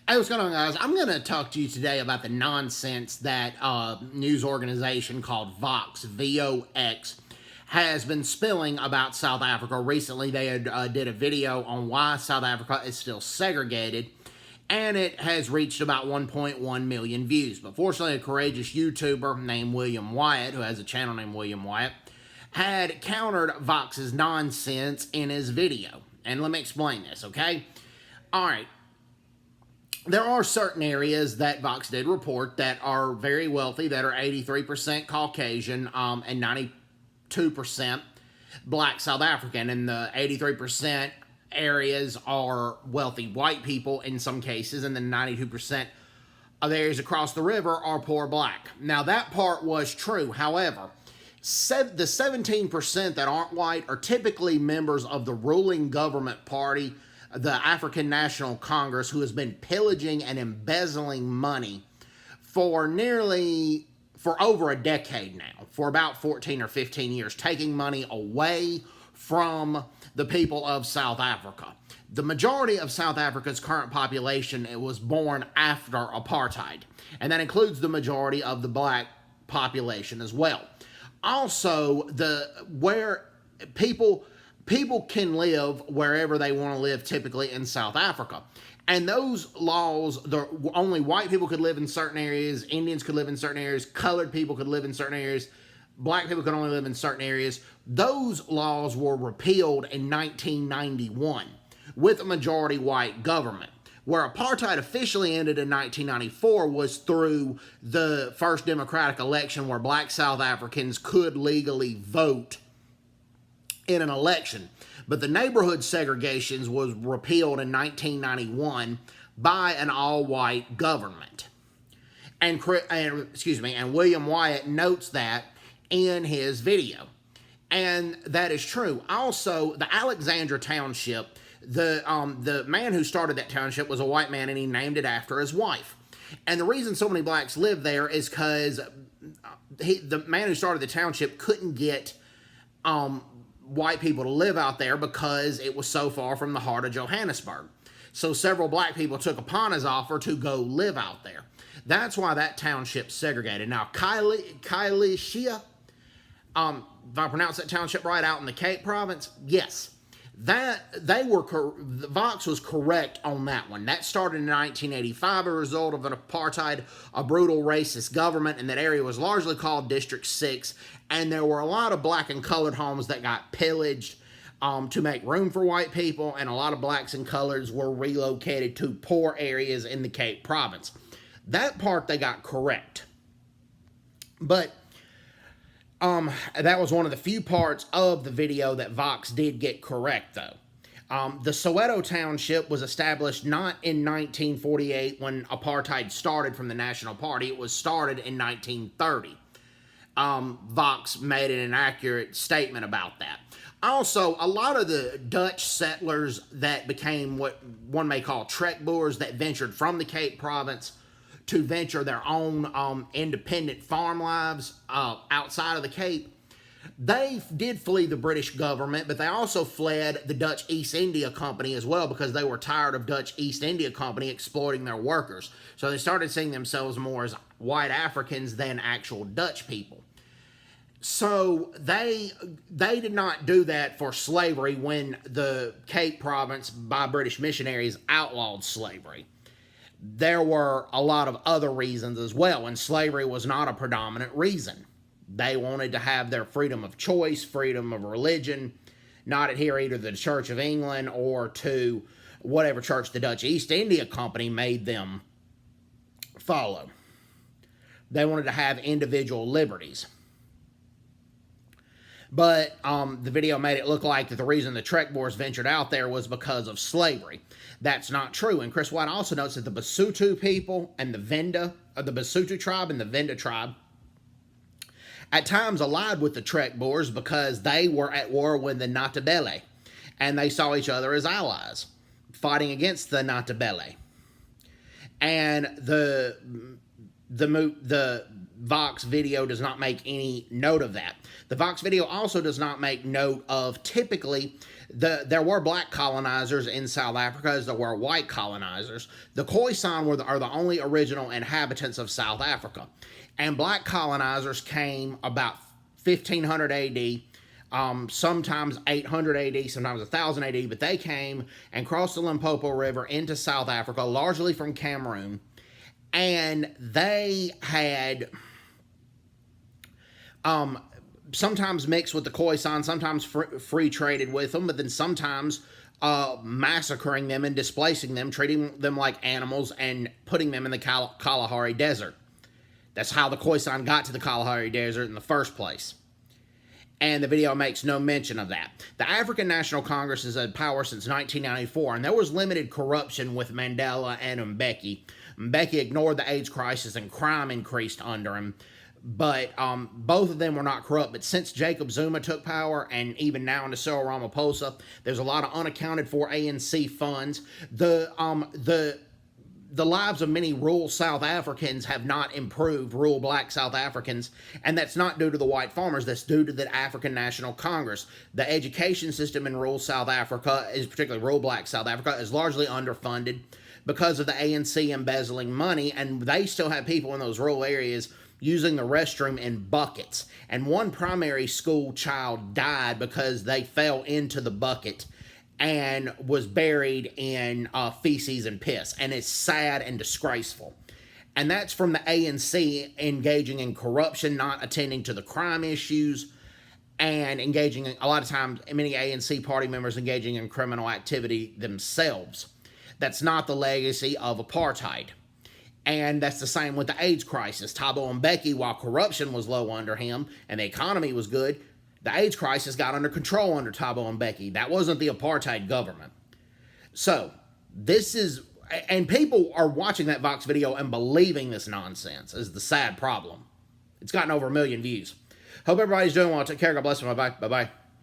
Hey, what's going on, guys? I'm going to talk to you today about the nonsense that news organization called Vox, VOX, has been spilling about South Africa. Recently, they had, did a video on why South Africa is still segregated, and it has reached about 1.1 million views. But fortunately, a courageous YouTuber named William Wyatt, who has a channel named William Wyatt, had countered Vox's nonsense in his video. And let me explain this, okay? All right. There are certain areas that Vox did report that are very wealthy, that are 83% Caucasian and 92% black South African. And the 83% areas are wealthy white people in some cases, and the 92% of areas across the river are poor black. Now, that part was true. However, the 17% that aren't white are typically members of the ruling government party, the African National Congress, who has been pillaging and embezzling money for over a decade now, for about 14 or 15 years, taking money away from the people of South Africa. The majority of South Africa's current population was born after apartheid, and that includes the majority of the black population as well. Also, where people can live wherever they want to live, typically in South Africa. And those laws, only white people could live in certain areas, Indians could live in certain areas, colored people could live in certain areas, black people could only live in certain areas. Those laws were repealed in 1991 with a majority white government. Where apartheid officially ended in 1994 was through the first democratic election where black South Africans could legally vote in an election. But the neighborhood segregations was repealed in 1991 by an all-white government. And William Wyatt notes that in his video. And that is true. Also, the Alexandra Township, the man who started that township was a white man, and he named it after his wife. And the reason so many blacks live there is because the man who started the township couldn't get white people to live out there because it was so far from the heart of Johannesburg. So several black people took upon his offer to go live out there. That's why that township's segregated. Now, Kailishia, if I pronounce that township right, out in the Cape Province, yes. Vox was correct on that one. That started in 1985 as a result of an apartheid, a brutal racist government, and that area was largely called District 6, and there were a lot of black and colored homes that got pillaged to make room for white people, and a lot of blacks and coloreds were relocated to poor areas in the Cape Province. That part they got correct. But that was one of the few parts of the video that Vox did get correct, though. The Soweto Township was established not in 1948 when apartheid started from the National Party. It was started in 1930. Vox made an inaccurate statement about that. Also, a lot of the Dutch settlers that became what one may call trekboers that ventured from the Cape Province to venture their own independent farm lives outside of the Cape, they did flee the British government, but they also fled the Dutch East India Company as well because they were tired of Dutch East India Company exploiting their workers. So they started seeing themselves more as white Africans than actual Dutch people. So they did not do that for slavery when the Cape Province by British missionaries outlawed slavery. There were a lot of other reasons as well, and slavery was not a predominant reason. They wanted to have their freedom of choice, freedom of religion, not adhere either to the Church of England or to whatever church the Dutch East India Company made them follow. They wanted to have individual liberties. But the video made it look like that the reason the Trekboers ventured out there was because of slavery. That's not true. And Chris White also notes that the Basotho people and the Basotho tribe and the Venda tribe at times allied with the Trekboers because they were at war with the Natabele, and they saw each other as allies, fighting against the Natabele. And the Vox video does not make any note of that. The Vox video also does not make note of typically There were black colonizers in South Africa as there were white colonizers. The Khoisan are the only original inhabitants of South Africa. And black colonizers came about 1500 AD, sometimes 800 AD, sometimes 1000 AD, but they came and crossed the Limpopo River into South Africa, largely from Cameroon. And they had sometimes mixed with the Khoisan, sometimes free traded with them, but then sometimes massacring them and displacing them, treating them like animals and putting them in the Kalahari Desert. That's how the Khoisan got to the Kalahari Desert in the first place. And the video makes no mention of that. The African National Congress has had power since 1994, and there was limited corruption with Mandela and Mbeki. Mbeki ignored the AIDS crisis and crime increased under him. But both of them were not corrupt. But since Jacob Zuma took power, and even now under Cyril Ramaphosa, there's a lot of unaccounted for ANC funds. The lives of many rural South Africans have not improved, rural black South Africans, and that's not due to the white farmers, that's due to the African National Congress. The education system in rural South Africa, particularly rural black South Africa, is largely underfunded because of the ANC embezzling money, and they still have people in those rural areas using the restroom in buckets. And one primary school child died because they fell into the bucket and was buried in feces and piss. And it's sad and disgraceful. And that's from the ANC engaging in corruption, not attending to the crime issues, and engaging in, a lot of times, many ANC party members engaging in criminal activity themselves. That's not the legacy of apartheid. And that's the same with the AIDS crisis. Thabo Mbeki, while corruption was low under him and the economy was good, the AIDS crisis got under control under Thabo Mbeki. That wasn't the apartheid government. So, this is, and people are watching that Vox video and believing this nonsense is the sad problem. It's gotten over 1 million views. Hope everybody's doing well. Take care. God bless you. Bye-bye. Bye-bye.